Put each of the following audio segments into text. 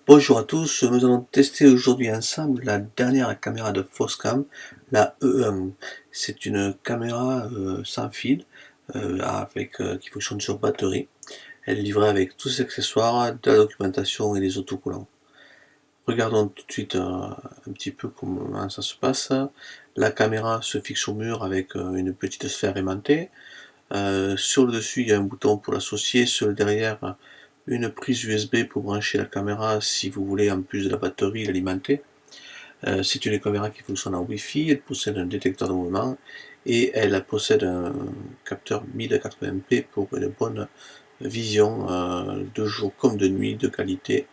Bonjour à tous, nous allons tester aujourd'hui ensemble la dernière caméra de Foscam, la E1. C'est une caméra sans fil qui fonctionne sur batterie. Elle est livrée avec tous ses accessoires, de la documentation et des autocollants. Regardons tout de suite un petit peu comment ça se passe. La caméra se fixe au mur avec une petite sphère aimantée. Sur le dessus, il y a un bouton pour l'associer. Sur le derrière, une prise USB pour brancher la caméra si vous voulez, en plus de la batterie, l'alimenter. C'est une caméra qui fonctionne en Wi-Fi, elle possède un détecteur de mouvement et elle possède un capteur 1080p pour une bonne vision de jour comme de nuit de qualité,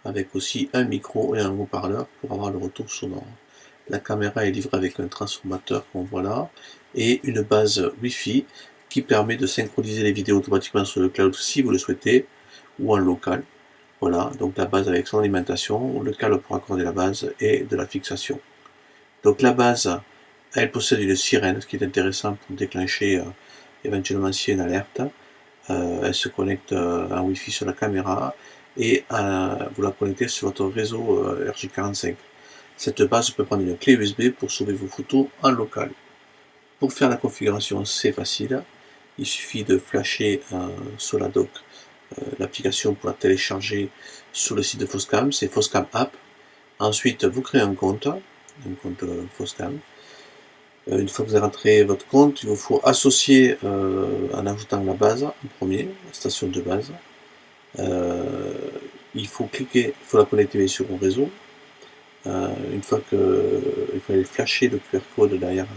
avec aussi un micro et un haut-parleur pour avoir le retour sonore. La caméra est livrée avec un transformateur qu'on voit là et une base Wi-Fi qui permet de synchroniser les vidéos automatiquement sur le cloud si vous le souhaitez ou en local. Voilà, donc la base avec son alimentation, le câble pour accorder la base et de la fixation. Donc la base, elle possède une sirène, ce qui est intéressant pour déclencher éventuellement si une alerte. Elle se connecte en Wi-Fi sur la caméra et vous la connectez sur votre réseau RJ45. Cette base peut prendre une clé USB pour sauver vos photos en local. Pour faire la configuration, c'est facile. Il suffit de flasher sur la dock l'application pour la télécharger sur le site de Foscam, c'est Foscam App. Ensuite, vous créez un compte Foscam. Une fois que vous avez rentré votre compte, il vous faut associer en ajoutant la base en premier, la station de base. Il faut la connecter sur un réseau. Une fois que il faut aller flasher le QR code derrière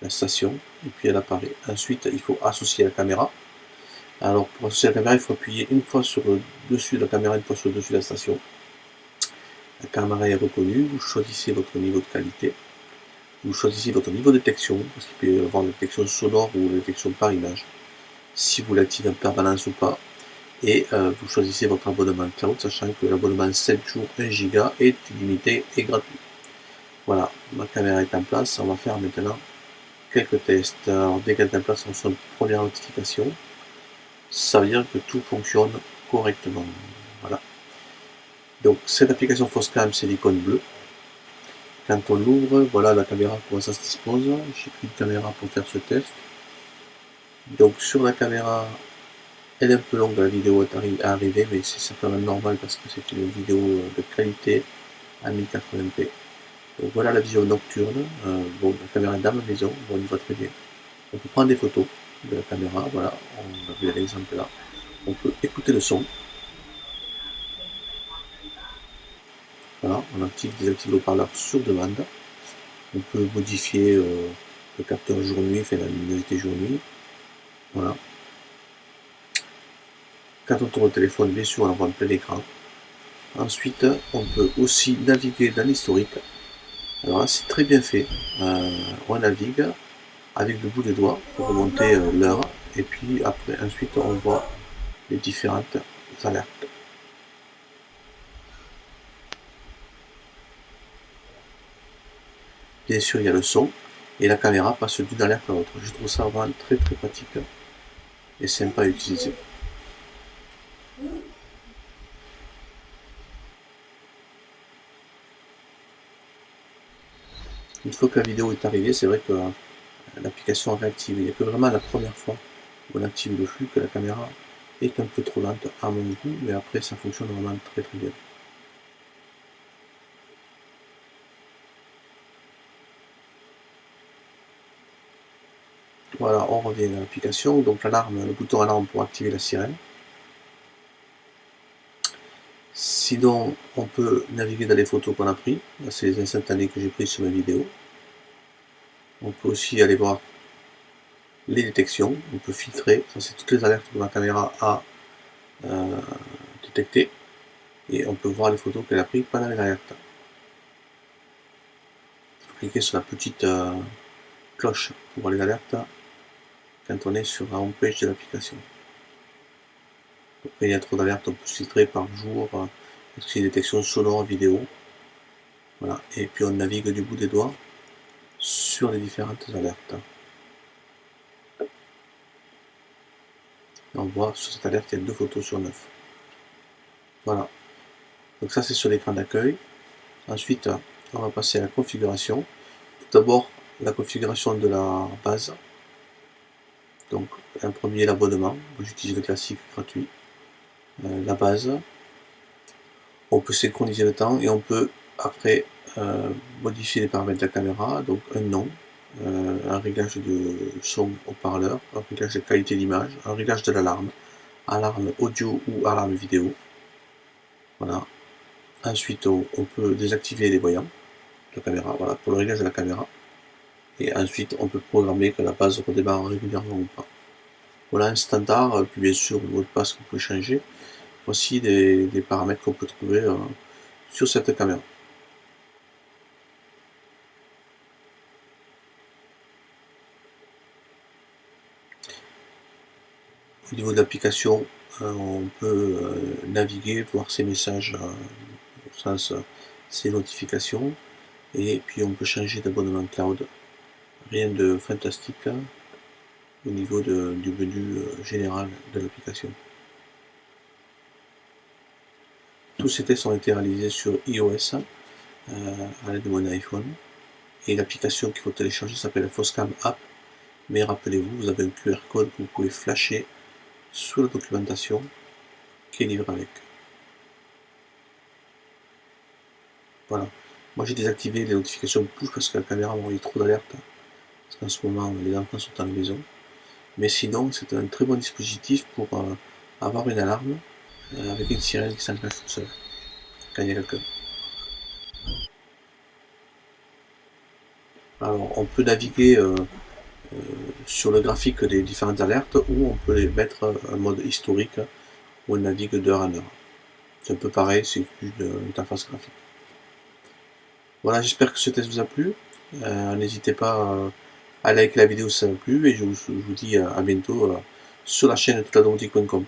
la station et puis elle apparaît. Ensuite, il faut associer la caméra. Alors pour associer la caméra, il faut appuyer une fois sur le dessus de la caméra, une fois sur le dessus de la station. La caméra est reconnue, vous choisissez votre niveau de qualité, vous choisissez votre niveau de détection, parce qu'il peut y avoir une détection sonore ou une détection par image, si vous l'activez en permanence ou pas, et vous choisissez votre abonnement cloud, sachant que l'abonnement 7 jours 1 Go est illimité et gratuit. Voilà, ma caméra est en place, on va faire maintenant quelques tests. Alors dès qu'elle est en place, on reçoit une première notification. Ça veut dire que tout fonctionne correctement. Voilà. Donc cette application Foscam, c'est l'icône bleue. Quand on l'ouvre, voilà la caméra, comment ça se dispose. J'ai pris une caméra pour faire ce test. Donc sur la caméra, elle est un peu longue, la vidéo est arrivée, mais c'est certainement normal parce que c'est une vidéo de qualité à 1080p. Donc voilà la vision nocturne. Bon, la caméra est dans ma maison, on y voit très bien. On peut prendre des photos de la caméra, voilà, on a vu l'exemple là. On peut écouter le son. Voilà, on désactive le haut-parleur sur demande. On peut modifier le capteur jour-nuit, faire la luminosité jour-nuit. Voilà. Quand on tourne le téléphone, bien sûr, on voit en plein écran. Ensuite, on peut aussi naviguer dans l'historique. Alors là, c'est très bien fait. On navigue avec le bout des doigts pour remonter l'heure. Et puis après, ensuite, on voit les différentes alertes. Bien sûr, il y a le son et la caméra passe d'une alerte à l'autre. Je trouve ça vraiment très très pratique et sympa à utiliser. Une fois que la vidéo est arrivée, c'est vrai que l'application est réactive. Il n'y a que vraiment la première fois où on active le flux que la caméra est un peu trop lente à mon goût, mais après ça fonctionne vraiment très très bien. Voilà, on revient à l'application. Donc l'alarme, le bouton alarme pour activer la sirène. Sinon, on peut naviguer dans les photos qu'on a prises. Là, c'est les instantanés que j'ai prises sur mes vidéos. On peut aussi aller voir les détections. On peut filtrer. Ça, c'est toutes les alertes que ma caméra a détectées. Et on peut voir les photos qu'elle a prises pendant les alertes. Il faut cliquer sur la petite cloche pour voir les alertes quand on est sur la home page de l'application. Après, il y a trop d'alertes, on peut filtrer par jour, c'est une détection sonore, vidéo. Voilà. Et puis on navigue du bout des doigts sur les différentes alertes. Et on voit sur cette alerte, il y a 2 photos sur 9. Voilà. Donc ça, c'est sur l'écran d'accueil. Ensuite, on va passer à la configuration. Tout d'abord, la configuration de la base. Donc, un premier, l'abonnement. J'utilise le classique gratuit. La base. On peut synchroniser le temps et on peut après modifier les paramètres de la caméra. Donc, un nom, un réglage de son haut-parleur, un réglage de qualité d'image, un réglage de l'alarme, alarme audio ou alarme vidéo. Voilà. Ensuite, on peut désactiver les voyants de la caméra, voilà, pour le réglage de la caméra. Et ensuite, on peut programmer que la base redémarre régulièrement ou pas. Voilà un standard, puis bien sûr le mot de passe que vous pouvez changer. Voici des paramètres qu'on peut trouver sur cette caméra. Au niveau de l'application, on peut naviguer, voir ses messages, au sens ses notifications, et puis on peut changer d'abonnement cloud. Rien de fantastique au niveau du menu général de l'application. Tous ces tests ont été réalisés sur iOS à l'aide de mon iPhone. Et l'application qu'il faut télécharger s'appelle Foscam App. Mais rappelez-vous, vous avez un QR code que vous pouvez flasher sous la documentation qui est livrée avec. Voilà. Moi j'ai désactivé les notifications push parce que la caméra m'a envoyé trop d'alertes. Parce qu'en ce moment les enfants sont à la maison. Mais sinon c'est un très bon dispositif pour avoir une alarme avec une sirène qui s'enclenche toute seule quand il y a quelqu'un. Alors on peut naviguer sur le graphique des différentes alertes ou on peut les mettre en mode historique où on navigue d'heure en heure. C'est un peu pareil, c'est une interface graphique. Voilà, j'espère que ce test vous a plu. N'hésitez pas à liker la vidéo si ça vous a plu et je vous dis à bientôt sur la chaîne toutladomotique.com.